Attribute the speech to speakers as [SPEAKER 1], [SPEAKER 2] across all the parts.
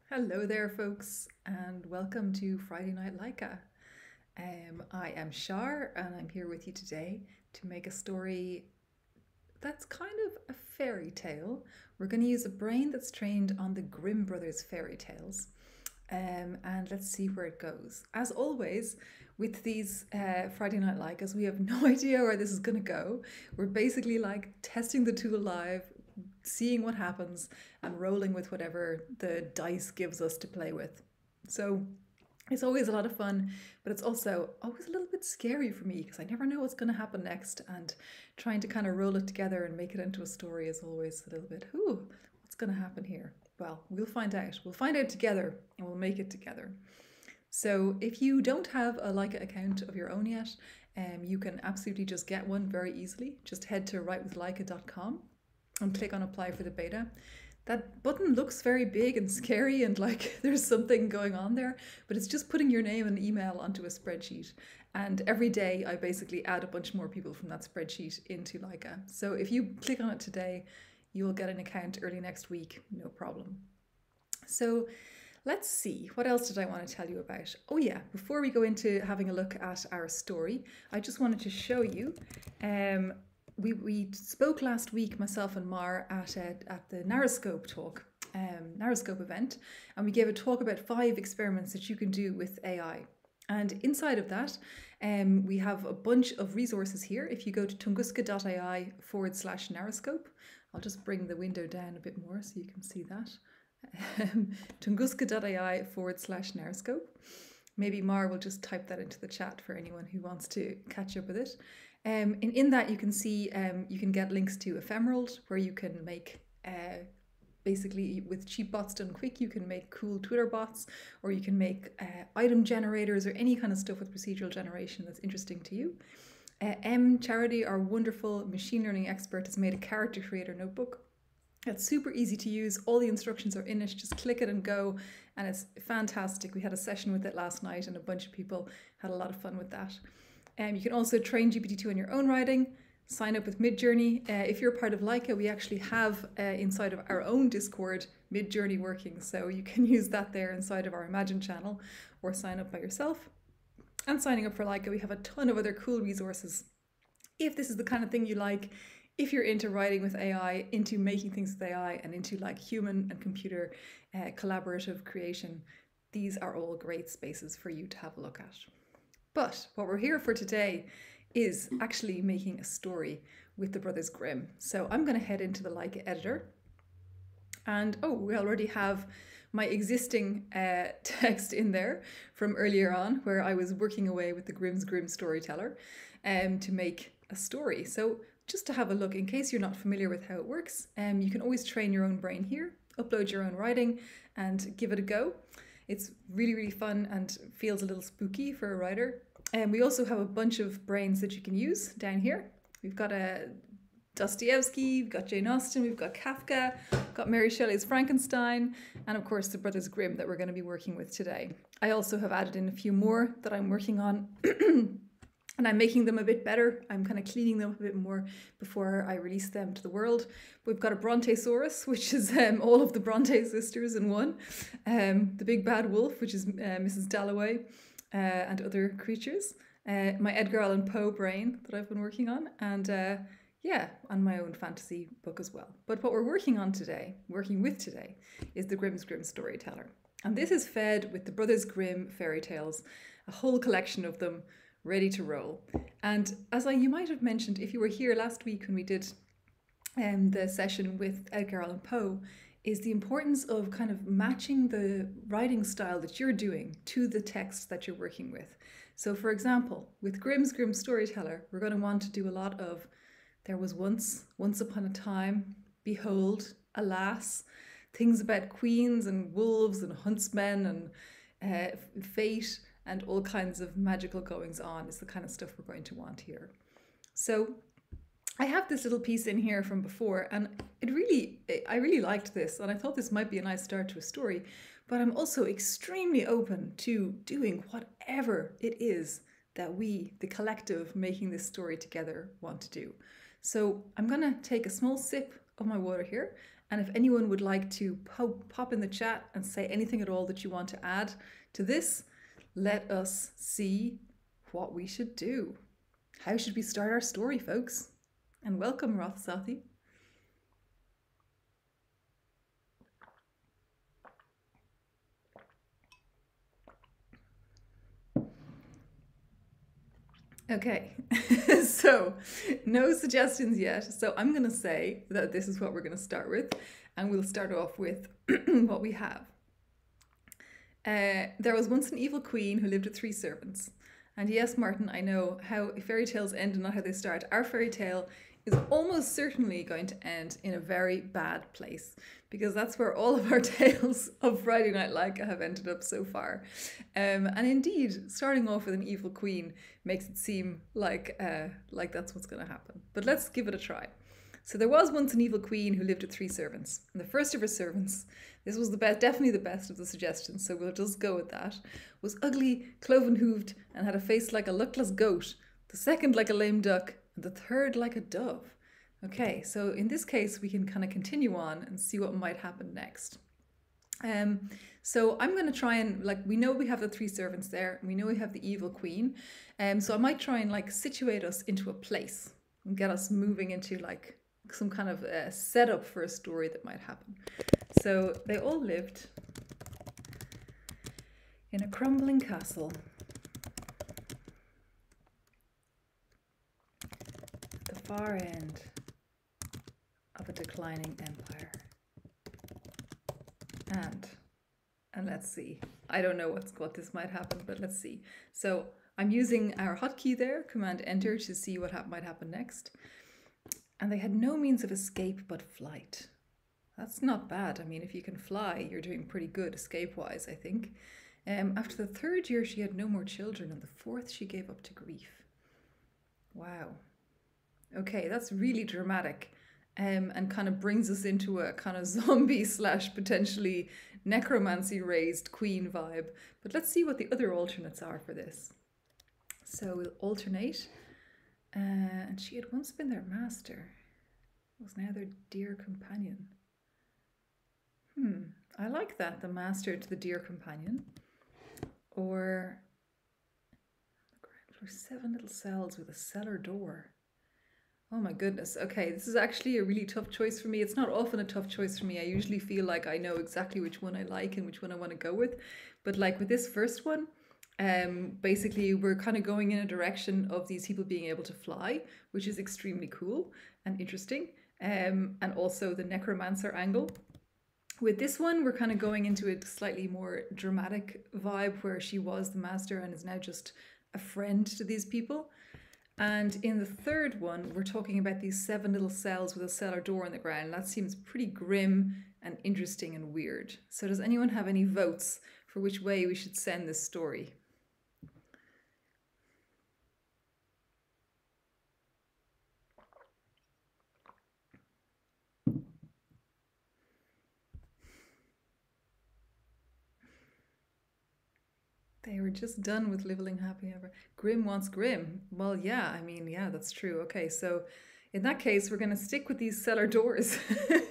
[SPEAKER 1] Hello there, folks, and welcome to Friday Night LAIKA. I am Shar, and I'm here with you today to make a story that's kind of a fairy tale. We're going to use a brain that's trained on the Grimm brothers fairy tales, and let's see where it goes. As always, with these Friday Night LAIKAs, we have no idea where this is going to go. We're basically like testing the tool live, seeing what happens and rolling with whatever the dice gives us to play with. So it's always a lot of fun, but it's also always a little bit scary for me because I never know what's going to happen next, and trying to kind of roll it together and make it into a story is always a little bit, ooh, what's going to happen here? Well, we'll find out. We'll find out together and we'll make it together. So if you don't have a LAIKA account of your own yet, you can absolutely just get one very easily. Just head to writewithlaika.com and click on apply for the beta. That button looks very big and scary and like there's something going on there, but it's just putting your name and email onto a spreadsheet. And every day I basically add a bunch more people from that spreadsheet into LAIKA. So if you click on it today, you'll get an account early next week, no problem. So let's see, what else did I want to tell you about? Oh yeah, before we go into having a look at our story, I just wanted to show you we spoke last week, myself and Mar, at the Narrowscope talk, Narrowscope event, and we gave a talk about 5 experiments that you can do with AI. And inside of that, we have a bunch of resources here. If you go to tunguska.ai/narrowscope, I'll just bring the window down a bit more so you can see that. tunguska.ai/narrowscope. Maybe Mar will just type that into the chat for anyone who wants to catch up with it. In that you can see, you can get links to Ephemerald, where you can make, basically with cheap bots done quick, you can make cool Twitter bots, or you can make item generators or any kind of stuff with procedural generation that's interesting to you. Charity, our wonderful machine learning expert, has made a character creator notebook. It's super easy to use. All the instructions are in it. Just click it and go, and it's fantastic. We had a session with it last night and a bunch of people had a lot of fun with that. You can also train GPT-2 on your own writing, sign up with Midjourney. If you're part of LAIKA, we actually have inside of our own Discord Midjourney working, so you can use that there inside of our Imagine channel, or sign up by yourself. And signing up for LAIKA, we have a ton of other cool resources. If this is the kind of thing you like, if you're into writing with AI, into making things with AI, and into like human and computer collaborative creation, these are all great spaces for you to have a look at. But what we're here for today is actually making a story with the Brothers Grimm. So I'm going to head into the LAIKA editor. And oh, we already have my existing text in there from earlier on, where I was working away with the Grimm's Grimm storyteller to make a story. So just to have a look, in case you're not familiar with how it works, you can always train your own brain here, upload your own writing and give it a go. It's really, really fun and feels a little spooky for a writer. And we also have a bunch of brains that you can use down here. We've got a Dostoevsky, we've got Jane Austen, we've got Kafka, we've got Mary Shelley's Frankenstein, and of course the Brothers Grimm that we're going to be working with today. I also have added in a few more that I'm working on and I'm making them a bit better. I'm kind of cleaning them up a bit more before I release them to the world. We've got a Brontosaurus, which is all of the Bronte sisters in one. The Big Bad Wolf, which is Mrs. Dalloway, and other creatures. My Edgar Allan Poe brain that I've been working on, and yeah, on my own fantasy book as well. But what we're working with today, is the Grimm's Grimm storyteller. And this is fed with the Brothers Grimm fairy tales, a whole collection of them, ready to roll. And as you might have mentioned, if you were here last week when we did the session with Edgar Allan Poe, is the importance of kind of matching the writing style that you're doing to the text that you're working with. So for example, with Grimm's Grimm storyteller, we're going to want to do a lot of there was once upon a time, behold, alas, things about queens and wolves and huntsmen and fate, and all kinds of magical goings on is the kind of stuff we're going to want here. So I have this little piece in here from before, and I really liked this, and I thought this might be a nice start to a story, but I'm also extremely open to doing whatever it is that we, the collective making this story together, want to do. So I'm gonna take a small sip of my water here, And if anyone would like to pop in the chat and say anything at all that you want to add to this, let us see what we should do. How should we start our story, folks? And welcome, Rothsathi. Okay, so no suggestions yet. So I'm going to say that this is what we're going to start with, and we'll start off with what we have. There was once an evil queen who lived with 3 servants. And yes, Martin, I know how fairy tales end and not how they start. Our fairy tale is almost certainly going to end in a very bad place, because that's where all of our tales of Friday Night LAIKA have ended up so far. And indeed, starting off with an evil queen makes it seem like that's what's going to happen. But let's give it a try. So there was once an evil queen who lived with 3 servants. And the first of her servants, this was the best, definitely the best of the suggestions, so we'll just go with that, was ugly, cloven-hooved, and had a face like a luckless goat, the second like a lame duck, and the third like a dove. Okay, so in this case, we can kind of continue on and see what might happen next. So I'm going to try and, like, we know we have the 3 servants there, and we know we have the evil queen, so I might try and, like, situate us into a place and get us moving into, like, some kind of setup for a story that might happen. So they all lived in a crumbling castle at the far end of a declining empire. And let's see. I don't know what this might happen, but let's see. So I'm using our hotkey there, Command Enter, to see what might happen next. And they had no means of escape but flight. That's not bad. I mean, if you can fly, you're doing pretty good escape-wise, I think. After the 3rd year, she had no more children, and the 4th she gave up to grief. Wow. Okay, that's really dramatic, and kind of brings us into a kind of zombie / potentially necromancy-raised queen vibe. But let's see what the other alternates are for this. So we'll alternate. And she had once been their master, was now their dear companion. I like that, the master to the dear companion. Or the ground floor, 7 little cells with a cellar door. Oh my goodness. Okay, this is actually a really tough choice for me. It's not often a tough choice for me. I usually feel like I know exactly which one I like and which one I want to go with. But like with this first one, basically we're kind of going in a direction of these people being able to fly, which is extremely cool and interesting, and also the necromancer angle. With this one, we're kind of going into a slightly more dramatic vibe where she was the master and is now just a friend to these people. And in the 3rd one, we're talking about these 7 little cells with a cellar door in the ground. That seems pretty grim and interesting and weird. So does anyone have any votes for which way we should send this story? They were just done with living happy ever. Grimm wants Grimm. Well, yeah, I mean, yeah, that's true. Okay, so in that case, we're going to stick with these cellar doors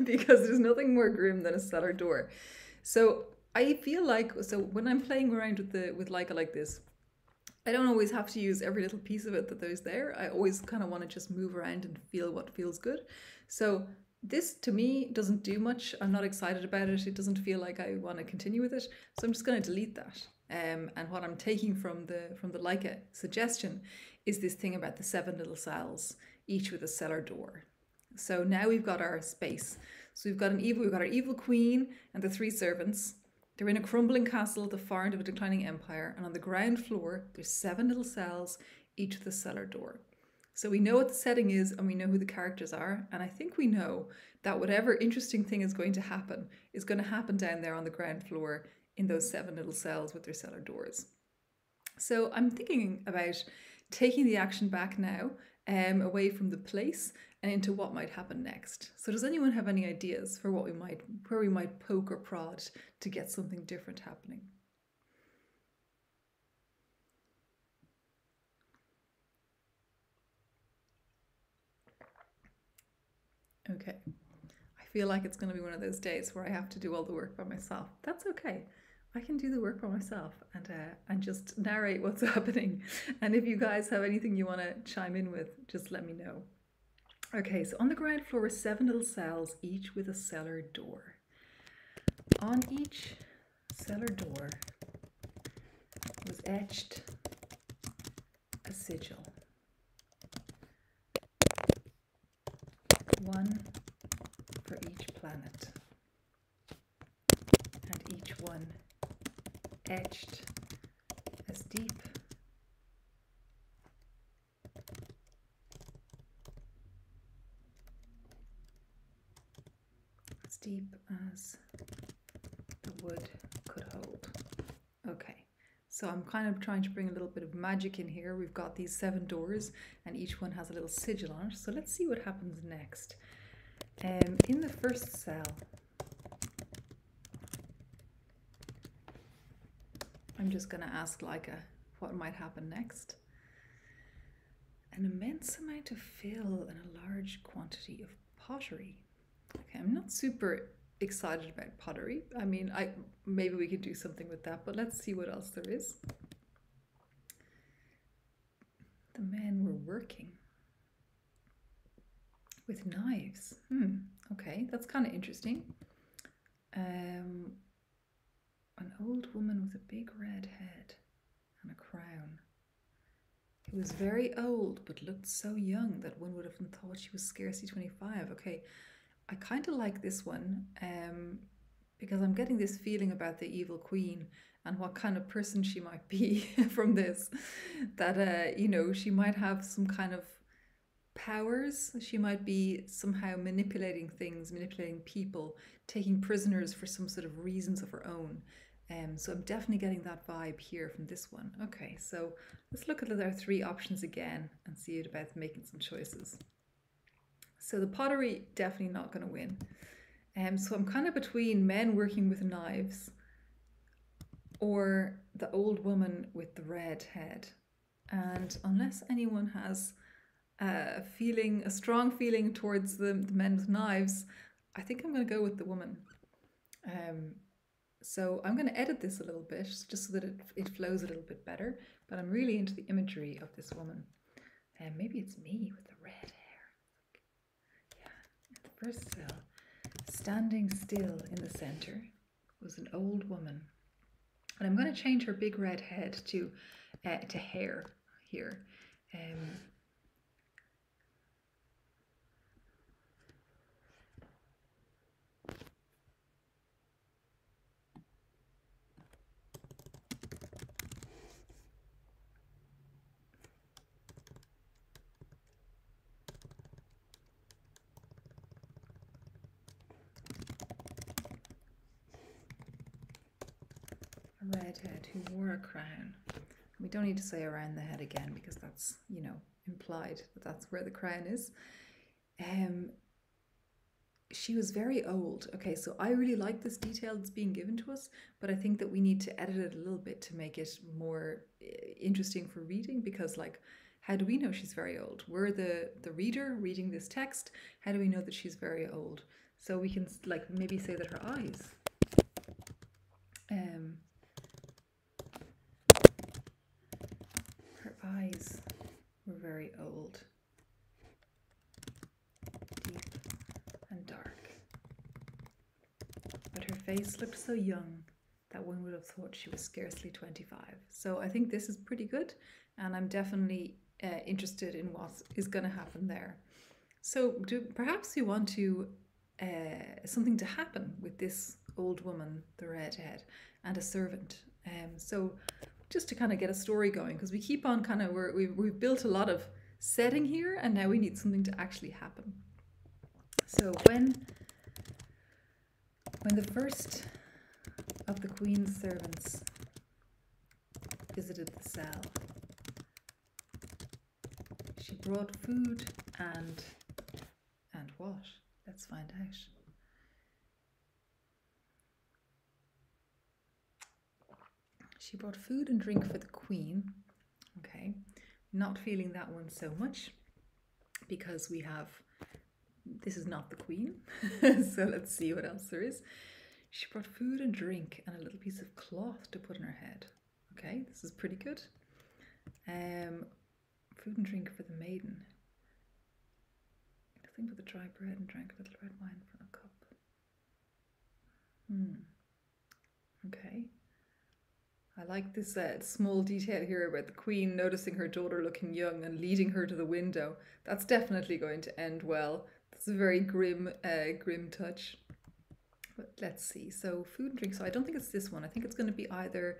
[SPEAKER 1] because there's nothing more grim than a cellar door. So I feel like, so when I'm playing around with LAIKA like this, I don't always have to use every little piece of it that there's there. I always kind of want to just move around and feel what feels good. So this to me doesn't do much. I'm not excited about it. It doesn't feel like I want to continue with it. So I'm just going to delete that. And what I'm taking from the LAIKA suggestion is this thing about the 7 little cells, each with a cellar door. So now we've got our space. So we've got our evil queen and the 3 servants. They're in a crumbling castle at the far end of a declining empire, and on the ground floor there's 7 little cells, each with a cellar door. So we know what the setting is and we know who the characters are, and I think we know that whatever interesting thing is going to happen down there on the ground floor in those 7 little cells with their cellar doors. So I'm thinking about taking the action back now, away from the place and into what might happen next. So does anyone have any ideas for where we might poke or prod to get something different happening? Okay. I feel like it's going to be one of those days where I have to do all the work by myself. That's okay. I can do the work by myself and just narrate what's happening. And if you guys have anything you want to chime in with, just let me know. Okay, so on the ground floor were 7 little cells, each with a cellar door. On each cellar door was etched a sigil, one for each planet, and each one etched as deep as the wood could hold. Okay, so I'm kind of trying to bring a little bit of magic in here. We've got these 7 doors and each one has a little sigil on it. So let's see what happens next. In the first cell, I'm just going to ask LAIKA what might happen next. An immense amount of fill and a large quantity of pottery. Okay, I'm not super excited about pottery. I mean, maybe we could do something with that, but let's see what else there is. The men were working with knives. Okay, that's kind of interesting. An old woman with a big red head and a crown. Who was very old but looked so young that one would have thought she was scarcely 25. Okay, I kind of like this one because I'm getting this feeling about the evil queen and what kind of person she might be from this. That, you know, she might have some kind of powers. She might be somehow manipulating things, manipulating people, taking prisoners for some sort of reasons of her own. So I'm definitely getting that vibe here from this one. Okay, so let's look at our 3 options again and see about making some choices. So the pottery, definitely not going to win. So I'm kind of between men working with knives or the old woman with the red head. And unless anyone has a strong feeling towards the men with knives, I think I'm going to go with the woman. So I'm going to edit this a little bit just so that it flows a little bit better. But I'm really into the imagery of this woman. And maybe it's me with the red hair. First cell, standing still in the center, was an old woman. And I'm going to change her big red head to hair here. Redhead who wore a crown. We don't need to say around the head again because that's, you know, implied that that's where the crown is. She was very old. Okay, so I really like this detail that's being given to us, but I think that we need to edit it a little bit to make it more interesting for reading, because like, how do we know she's very old? We're the reader reading this text. How do we know that she's very old? So we can like maybe say that her eyes were very old, deep and dark, but her face looked so young that one would have thought she was scarcely 25. So I think this is pretty good, and I'm definitely interested in what is going to happen there. So perhaps you want to something to happen with this old woman, the redhead, and a servant. So just to kind of get a story going, because we keep on kind of, we've built a lot of setting here, and now we need something to actually happen. So when the first of the queen's servants visited the cell, she brought food and what? Let's find out. She brought food and drink for the queen. Okay, not feeling that one so much, because we have This is not the queen. So let's see what else there is. She brought food and drink and a little piece of cloth to put in her head. Okay, this is pretty good. Food and drink for the maiden. Nothing but the dry bread and drank a little red wine from a cup. Okay. I like this small detail here about the queen noticing her daughter looking young and leading her to the window. That's definitely going to end well. That's a very grim touch. But let's see. So food and drink. So I don't think it's this one. I think it's going to be either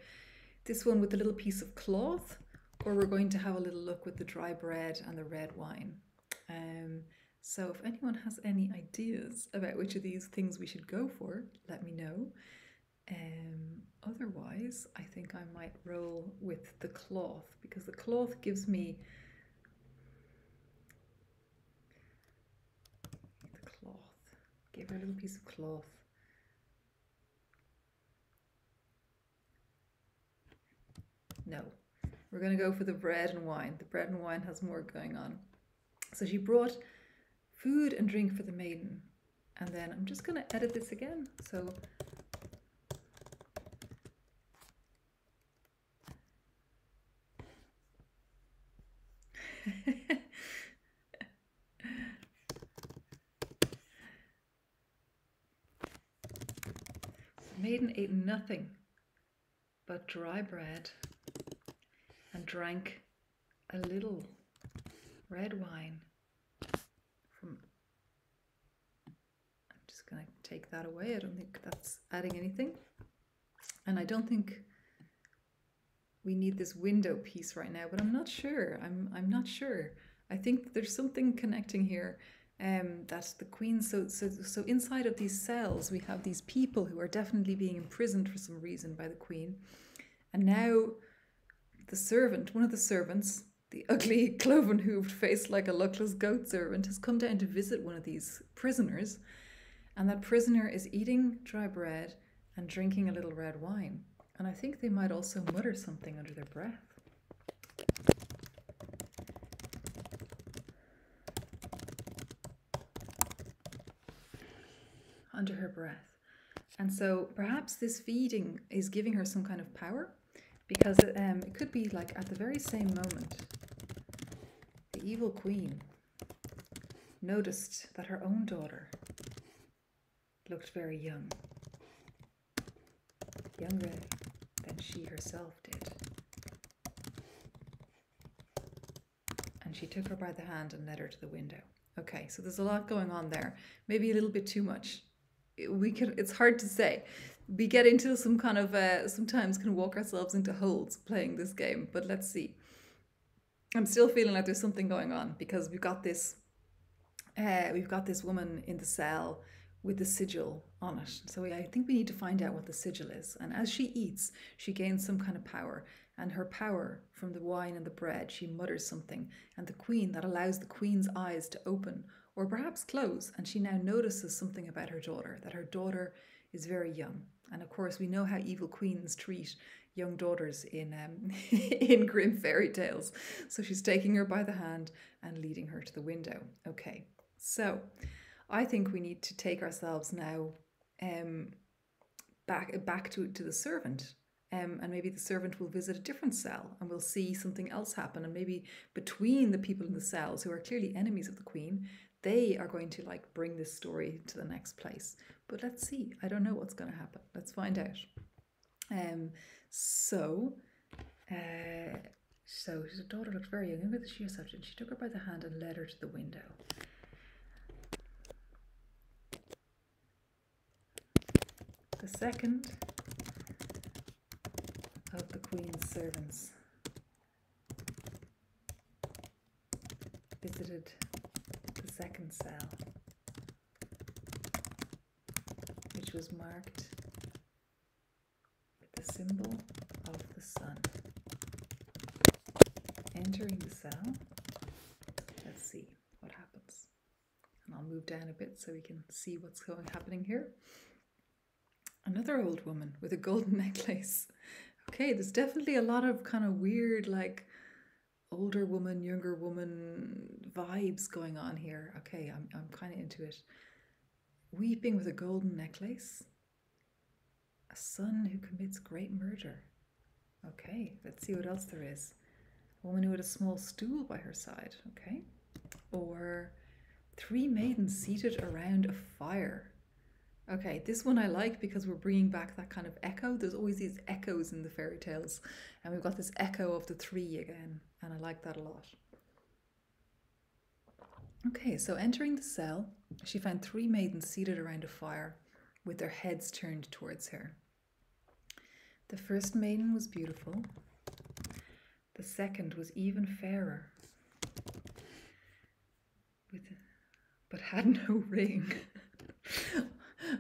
[SPEAKER 1] this one with the little piece of cloth, or we're going to have a little look with the dry bread and the red wine. So if anyone has any ideas about which of these things we should go for, let me know. Otherwise, I think I might roll with the cloth, because the cloth gives me the cloth. Give her a little piece of cloth. No, we're going to go for the bread and wine. The bread and wine has more going on. So she brought food and drink for the maiden. And then I'm just going to edit this again. So the maiden ate nothing but dry bread and drank a little red wine from... I'm just going to take that away. I don't think that's adding anything. And I don't think we need this window piece right now, but I'm not sure. I'm not sure. I think there's something connecting here. That the queen, so inside of these cells we have these people who are definitely being imprisoned for some reason by the queen, and now the servant, one of the servants, the ugly cloven-hooved faced like a luckless goat servant, has come down to visit one of these prisoners, and that prisoner is eating dry bread and drinking a little red wine, and I think they might also mutter something under their breath. Under her breath. And so perhaps this feeding is giving her some kind of power, because it could be like at the very same moment the evil queen noticed that her own daughter looked very young, younger than she herself did, and she took her by the hand and led her to the window. Okay, so there's a lot going on there, maybe a little bit too much. It's hard to say. We get into some kind of sometimes can walk ourselves into holes playing this game, but let's see. I'm still feeling like there's something going on, because we've got this woman in the cell with the sigil on it. So I think we need to find out what the sigil is. And as she eats, she gains some kind of power, and her power from the wine and the bread, she mutters something, and the queen, that allows the queen's eyes to open or perhaps close, and she now notices something about her daughter, that her daughter is very young. And of course we know how evil queens treat young daughters in in Grimm fairy tales. So she's taking her by the hand and leading her to the window. Okay, so I think we need to take ourselves now back to the servant. And maybe the servant will visit a different cell and we'll see something else happen. And maybe between the people in the cells who are clearly enemies of the queen, they are going to like bring this story to the next place. But let's see. I don't know what's going to happen. Let's find out. So his daughter looked very young, younger than she herself did. She took her by the hand and led her to the window. The second of the queen's servants visited the second cell, which was marked with the symbol of the sun. Entering the cell, let's see what happens. And I'll move down a bit so we can see what's happening here. Another old woman with a golden necklace. Okay, there's definitely a lot of kind of weird, like, older woman, younger woman vibes going on here. Okay, I'm kind of into it. Weeping with a golden necklace. A son who commits great murder. Okay, let's see what else there is. A woman who had a small stool by her side. Okay. Or three maidens seated around a fire. Okay, this one I like because we're bringing back that kind of echo. There's always these echoes in the fairy tales, and we've got this echo of the three again, and I like that a lot. Okay, so entering the cell, she found three maidens seated around a fire with their heads turned towards her. The first maiden was beautiful. The second was even fairer, but had no ring.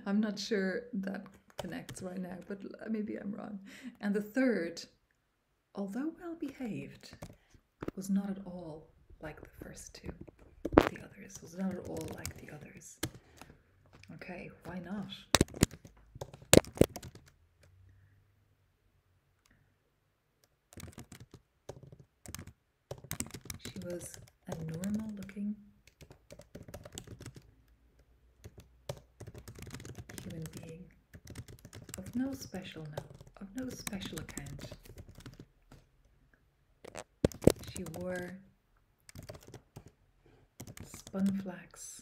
[SPEAKER 1] I'm not sure that connects right now, but maybe I'm wrong. And the third, although well behaved, was not at all like the first two. The others was not at all like the others. Okay, why not? She was a normal looking human being of no special account. She wore spun flax.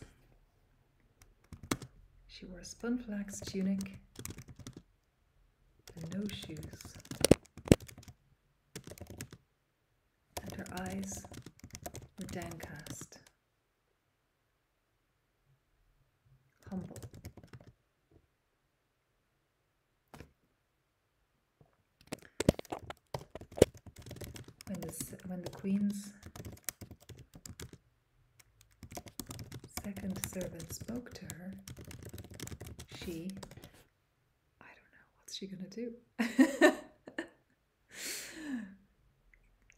[SPEAKER 1] She wore a spun flax tunic and no shoes. And her eyes were downcast, humble. When the queen's second servant spoke to her, she, I don't know, what's she gonna do?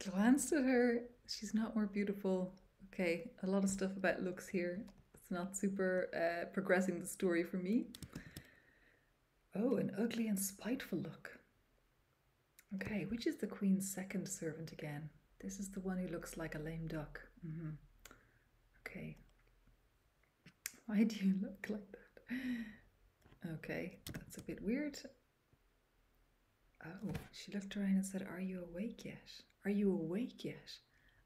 [SPEAKER 1] Glanced at her. She's not more beautiful. Okay, a lot of stuff about looks here. It's not super progressing the story for me. Oh, an ugly and spiteful look. Okay, which is the queen's second servant again? This is the one who looks like a lame duck. Okay. Why do you look like that? Okay, that's a bit weird. Oh, she looked around and said, "Are you awake yet? Are you awake yet?"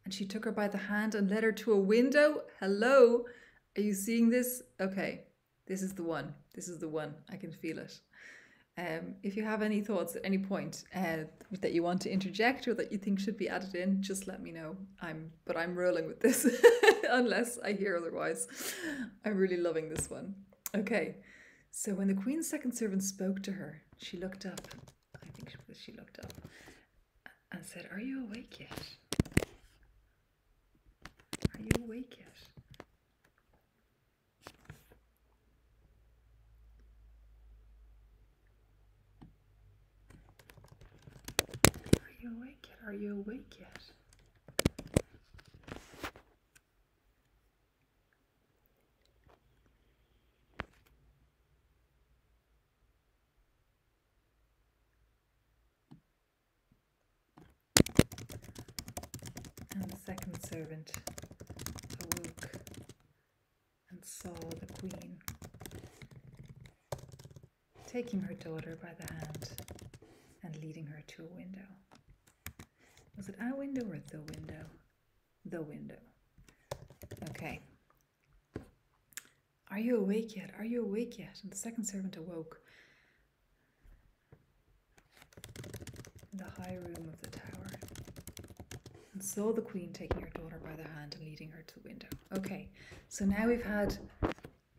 [SPEAKER 1] And she took her by the hand and led her to a window. Hello? Are you seeing this? Okay, this is the one. This is the one. I can feel it. If you have any thoughts at any point that you want to interject or that you think should be added in, just let me know. But I'm rolling with this unless I hear otherwise. I'm really loving this one. Okay, so when the queen's second servant spoke to her, she looked up. I think she looked up and said, "Are you awake yet? Are you awake yet?" Are you awake yet? Are you awake yet? And the second servant awoke and saw the queen taking her daughter by the hand and leading her to a window. Was it a window or the window? The window. Okay. "Are you awake yet? Are you awake yet?" And the second servant awoke in the high room of the tower and saw the queen taking her daughter by the hand and leading her to the window. Okay, so now we've had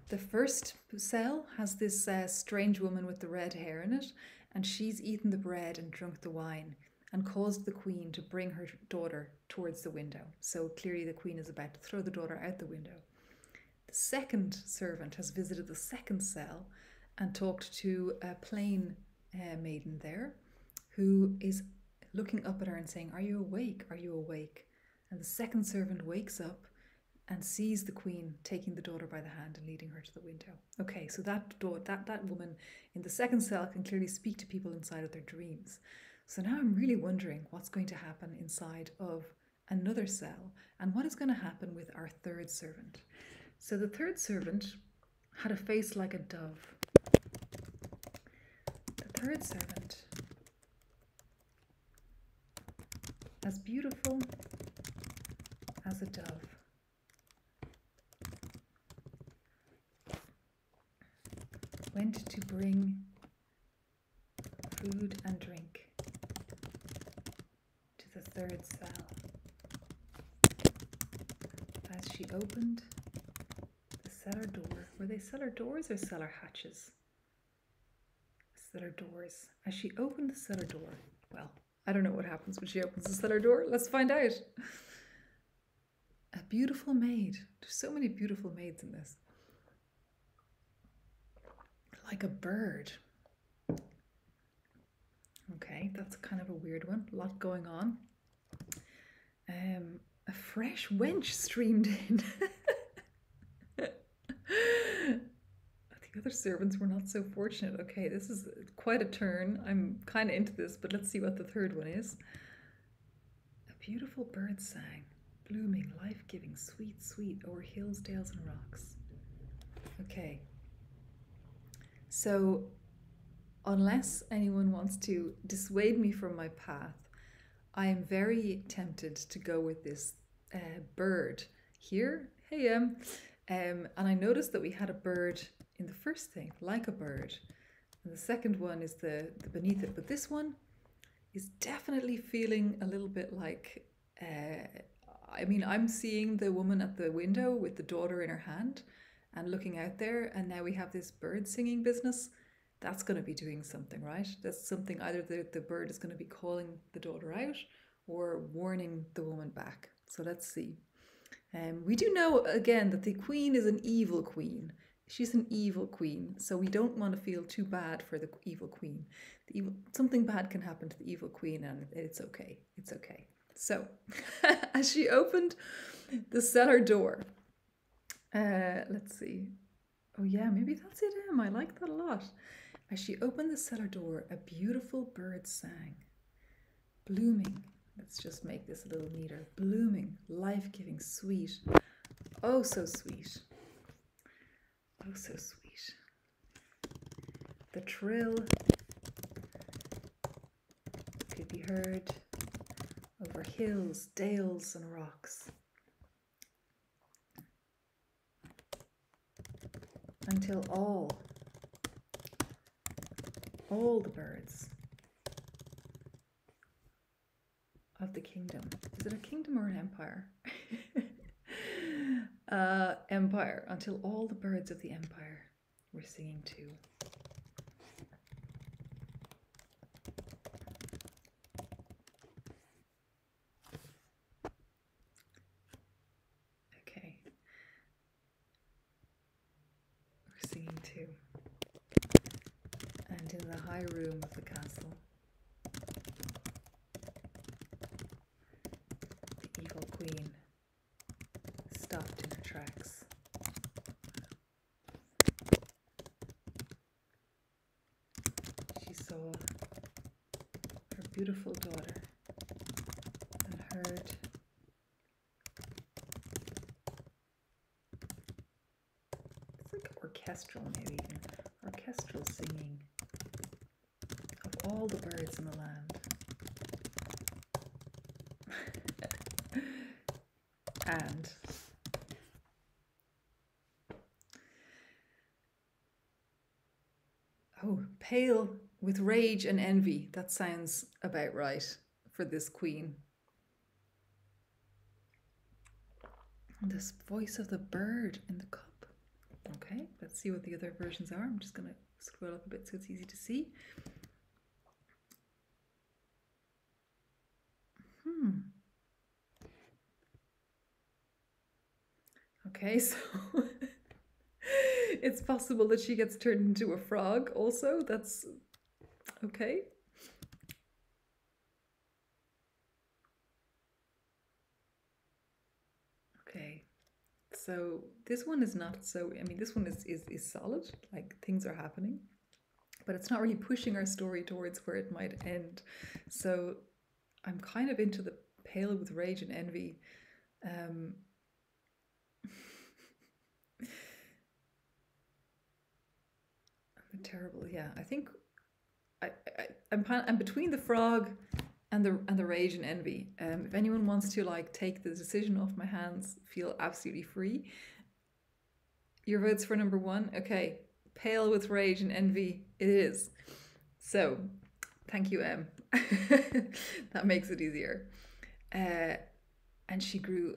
[SPEAKER 1] the first cell has this strange woman with the red hair in it, and she's eaten the bread and drunk the wine and caused the queen to bring her daughter towards the window. So clearly the queen is about to throw the daughter out the window. The second servant has visited the second cell and talked to a plain maiden there who is looking up at her and saying, "Are you awake? Are you awake?" And the second servant wakes up and sees the queen taking the daughter by the hand and leading her to the window. Okay, so that woman in the second cell can clearly speak to people inside of their dreams. So now I'm really wondering what's going to happen inside of another cell. And what is going to happen with our third servant? So the third servant had a face like a dove. The third servant, as beautiful as a dove. Went to bring food and drink to the third cell. As she opened the cellar door, were they cellar doors or cellar hatches? Cellar doors. As she opened the cellar door, well, I don't know what happens when she opens the cellar door. Let's find out. A beautiful maid. There's so many beautiful maids in this. Like a bird. Okay, that's kind of a weird one. A lot going on. A fresh wench streamed in. The other servants were not so fortunate. Okay, this is quite a turn. I'm kind of into this, but let's see what the third one is. A beautiful bird sang, blooming, life-giving, sweet, sweet, over hills, dales, and rocks. Okay. So, unless anyone wants to dissuade me from my path, I am very tempted to go with this bird here. Hey, and I noticed that we had a bird in the first thing, like a bird. And the second one is the beneath it. But this one is definitely feeling a little bit like, I mean, I'm seeing the woman at the window with the daughter in her hand and looking out there, and now we have this bird singing business. That's going to be doing something, right? That's something, either the bird is going to be calling the daughter out or warning the woman back. So let's see. We do know, again, that the queen is an evil queen. She's an evil queen, so we don't want to feel too bad for the evil queen. Something bad can happen to the evil queen, and it's okay. It's okay. So, as she opened the cellar door, let's see. Oh yeah, maybe that's it, Em. I like that a lot. As she opened the cellar door, a beautiful bird sang, blooming. Let's just make this a little neater. Blooming, life-giving, sweet. Oh, so sweet. Oh, so sweet. The trill could be heard over hills, dales, and rocks, until all the birds of the kingdom. Is it a kingdom or an empire? Empire. Until all the birds of the empire were singing too. Okay. We're singing too. And in the high room of the castle, the evil queen stopped in her tracks. She saw her beautiful daughter and heard it's like orchestral, maybe even orchestral singing of all the birds in the land. And oh, pale with rage and envy. That sounds about right for this queen. And this voice of the bird in the cup. Okay, let's see what the other versions are. I'm just going to scroll up a bit so it's easy to see. Okay, so it's possible that she gets turned into a frog also. That's okay. Okay, so this one is not so, I mean, this one is solid, like things are happening, but it's not really pushing our story towards where it might end. So I'm kind of into pale with rage and envy. Terrible. Yeah, I think I'm between the frog and the rage and envy. If anyone wants to like take the decision off my hands, feel absolutely free. Your vote's for number 1. Okay, pale with rage and envy it is. So, thank you, Em. That makes it easier. And she grew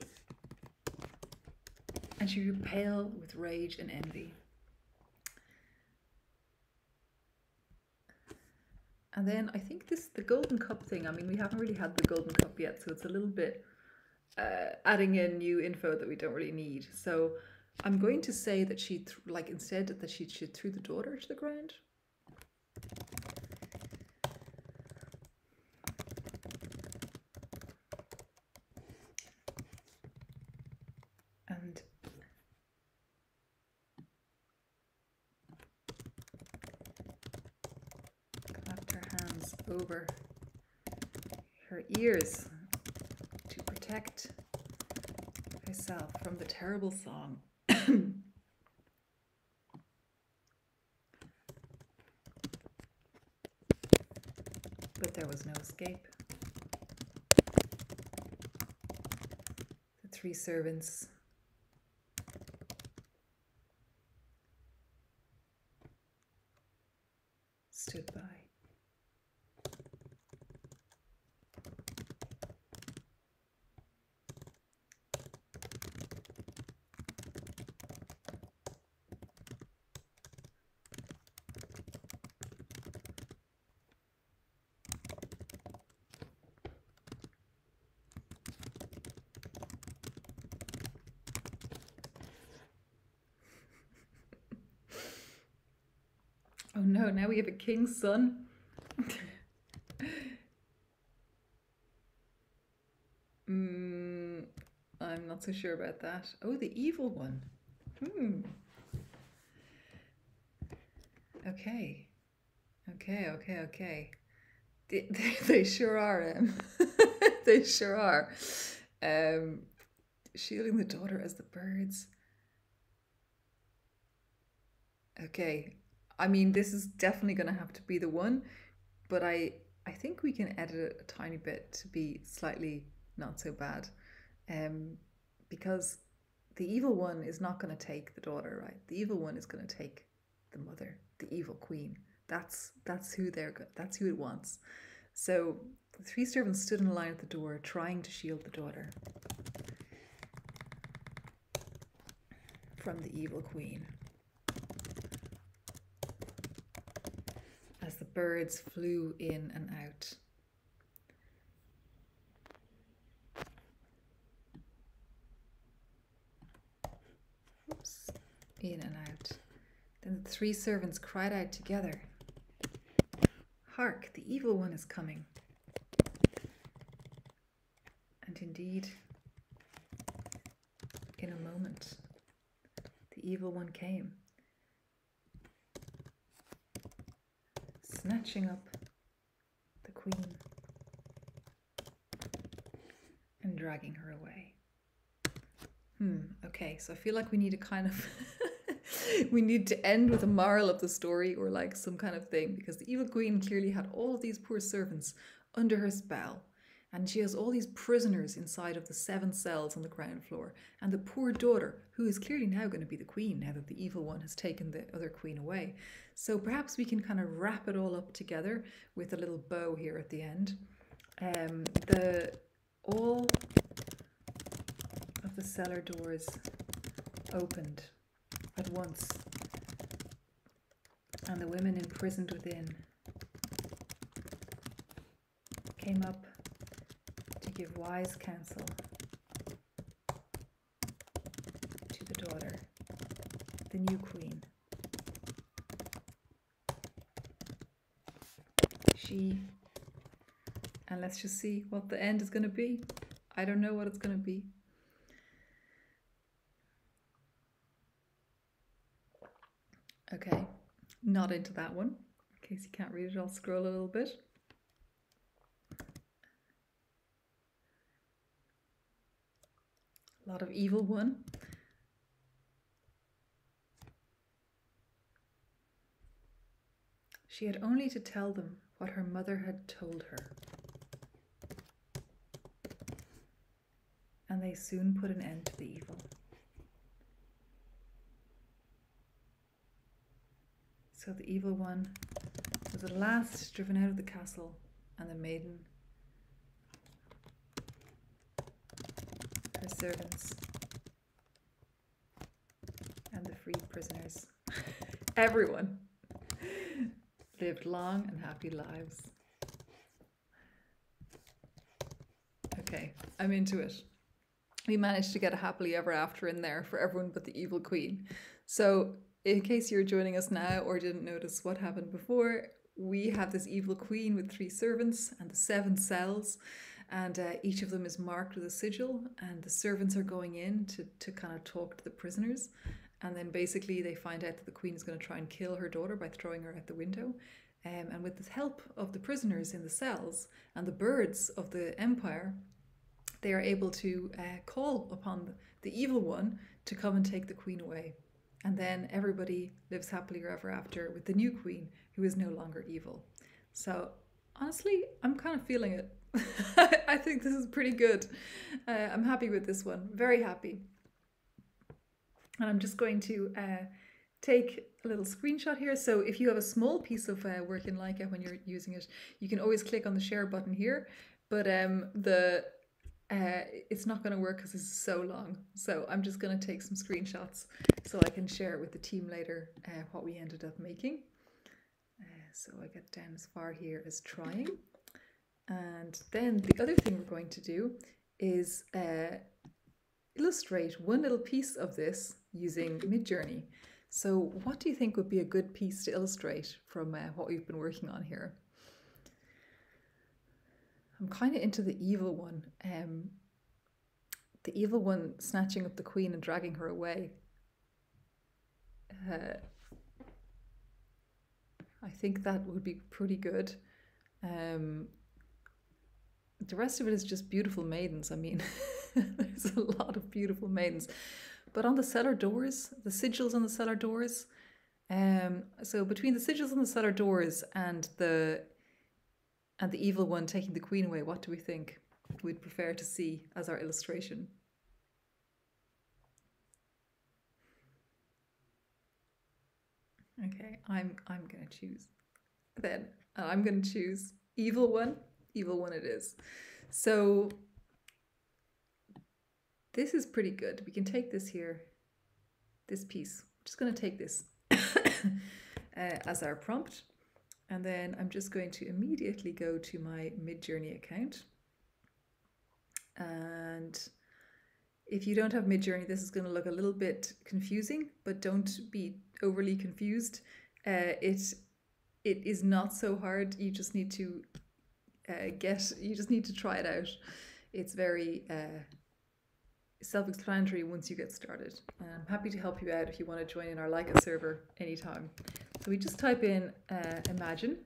[SPEAKER 1] pale with rage and envy. And then I think the golden cup thing, I mean, we haven't really had the golden cup yet, so it's a little bit adding in new info that we don't really need. So I'm going to say that she, instead that she threw the daughter to the ground. And clapped her hands over her ears to protect herself from the terrible song. But there was no escape. The 3 servants stood by. Oh no, now we have a king's son. I'm not so sure about that. Oh, the evil one. Okay. They sure are. They sure are. Shielding the daughter as the birds. Okay. I mean, this is definitely going to have to be the one, but I think we can edit it a tiny bit to be slightly not so bad, because the evil one is not going to take the daughter, right? The evil one is going to take the mother, the evil queen. That's who that's who it wants. So the 3 servants stood in a line at the door, trying to shield the daughter from the evil queen. As the birds flew in and out. Oops. In and out. Then the 3 servants cried out together, "Hark, the evil one is coming." And indeed, in a moment, the evil one came, snatching up the queen and dragging her away. Okay, so I feel like we need to kind of we need to end with a moral of the story or like some kind of thing, because the evil queen clearly had all of these poor servants under her spell, and she has all these prisoners inside of the 7 cells on the ground floor, and the poor daughter, who is clearly now going to be the queen now that the evil one has taken the other queen away. So perhaps we can kind of wrap it all up together with a little bow here at the end. All of the cellar doors opened at once, and the women imprisoned within came up to give wise counsel to the daughter, the new queen. And let's just see what the end is going to be. I don't know what it's going to be. Okay, not into that one. In case you can't read it, I'll scroll a little bit. lot of evil one. She had only to tell them what her mother had told her. And they soon put an end to the evil. So the evil one was at last driven out of the castle, and the maiden, her servants, and the freed prisoners, everyone, lived long and happy lives. Okay, I'm into it. We managed to get a happily ever after in there for everyone but the evil queen. So in case you're joining us now or didn't notice what happened before, we have this evil queen with 3 servants and the 7 cells, and each of them is marked with a sigil, and the servants are going in to kind of talk to the prisoners, and then basically they find out that the queen is going to try and kill her daughter by throwing her out the window. And with the help of the prisoners in the cells and the birds of the empire, they are able to call upon the evil one to come and take the queen away. And then everybody lives happily ever after with the new queen, who is no longer evil. So honestly, I'm kind of feeling it. I think this is pretty good. I'm happy with this one, very happy. And I'm just going to take a little screenshot here. So if you have a small piece of work in LAIKA when you're using it, you can always click on the share button here. But it's not going to work because this is so long. So I'm just going to take some screenshots so I can share it with the team later what we ended up making. So I get down as far here as trying. And then the other thing we're going to do is illustrate one little piece of this using Midjourney. So what do you think would be a good piece to illustrate from what we've been working on here? I'm kind of into the evil one. The evil one snatching up the queen and dragging her away. I think that would be pretty good. The rest of it is just beautiful maidens. I mean, there's a lot of beautiful maidens. But on the cellar doors, the sigils on the cellar doors, so between the sigils on the cellar doors and the evil one taking the queen away, what do we think we'd prefer to see as our illustration? Okay, I'm going to choose then. I'm going to choose evil one. Evil one it is. So this is pretty good. We can take this here, this piece. I'm just going to take this as our prompt. And then I'm just going to immediately go to my Midjourney account. And if you don't have Midjourney, this is going to look a little bit confusing, but don't be overly confused. It is not so hard. You just need to try it out. It's very self-explanatory once you get started. I'm happy to help you out if you want to join in our LAIKA server anytime. So we just type in imagine,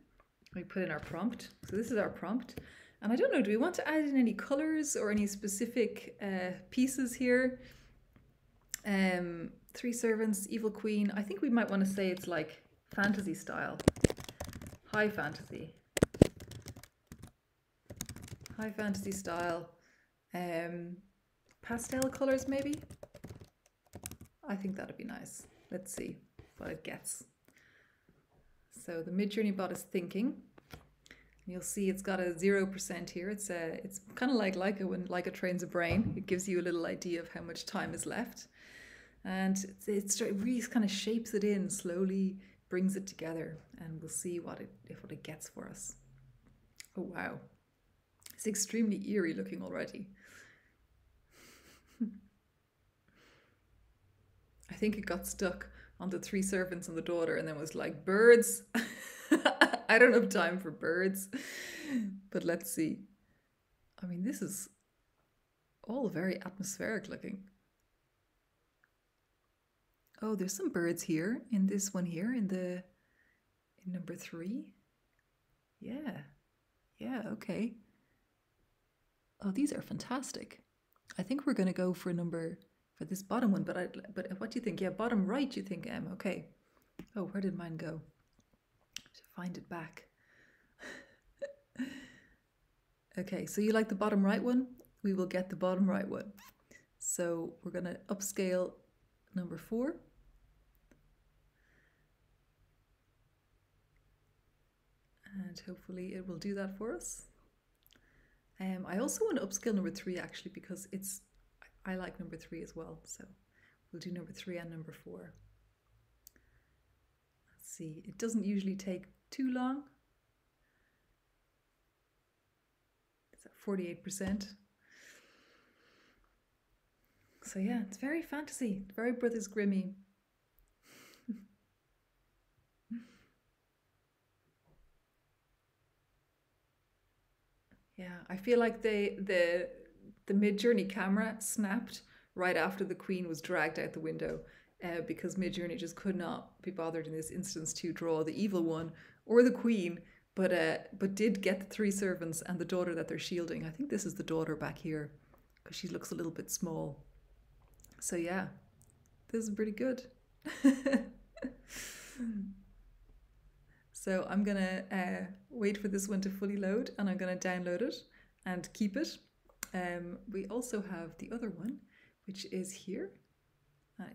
[SPEAKER 1] we put in our prompt. So this is our prompt. And I don't know, do we want to add in any colors or any specific pieces here? 3 servants, evil queen. I think we might want to say it's like fantasy style. High fantasy. High fantasy style. Pastel colors maybe? I think that'd be nice. Let's see what it gets. So the Midjourney bot is thinking. You'll see it's got a 0% here. It's kind of like LAIKA when LAIKA trains a brain. It gives you a little idea of how much time is left. And it really kind of shapes it in, slowly brings it together, and we'll see what it gets for us. Oh wow. It's extremely eerie looking already. I think it got stuck on the 3 servants and the daughter and then was like, birds. I don't have time for birds, but let's see. I mean, this is all very atmospheric looking. Oh, there's some birds here in this one here in number 3. Yeah, okay. Oh, these are fantastic. I think we're going to go for this bottom one, but what do you think? Yeah, bottom right, you think, M? Okay. Oh, where did mine go? To find it back. Okay, so you like the bottom right one? We will get the bottom right one. So we're going to upscale number 4. And hopefully it will do that for us. I also want to upscale number 3 actually, because I like number 3 as well. So we'll do number 3 and number 4. Let's see, it doesn't usually take too long. It's at 48%. So yeah, it's very fantasy, very Brothers Grimmy. Yeah, I feel like the Midjourney camera snapped right after the Queen was dragged out the window, because Midjourney just could not be bothered in this instance to draw the evil one or the Queen, but did get the 3 servants and the daughter that they're shielding. I think this is the daughter back here because she looks a little bit small. So yeah, this is pretty good. So I'm gonna wait for this one to fully load, and I'm gonna download it and keep it. We also have the other one, which is here.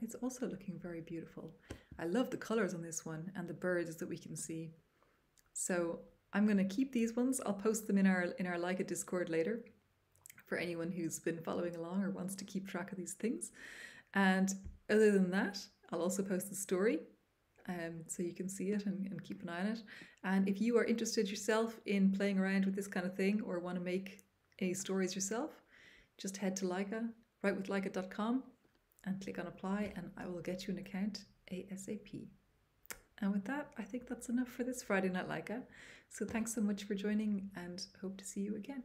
[SPEAKER 1] It's also looking very beautiful. I love the colors on this one and the birds that we can see. So I'm gonna keep these ones. I'll post them in our LAIKA Discord later for anyone who's been following along or wants to keep track of these things. And other than that, I'll also post the story, so you can see it and keep an eye on it. And if you are interested yourself in playing around with this kind of thing or want to make any stories yourself, just head to LAIKA, writewithlaika.com, and click on apply, and I will get you an account ASAP. And with that, I think that's enough for this Friday Night LAIKA. So thanks so much for joining, and hope to see you again.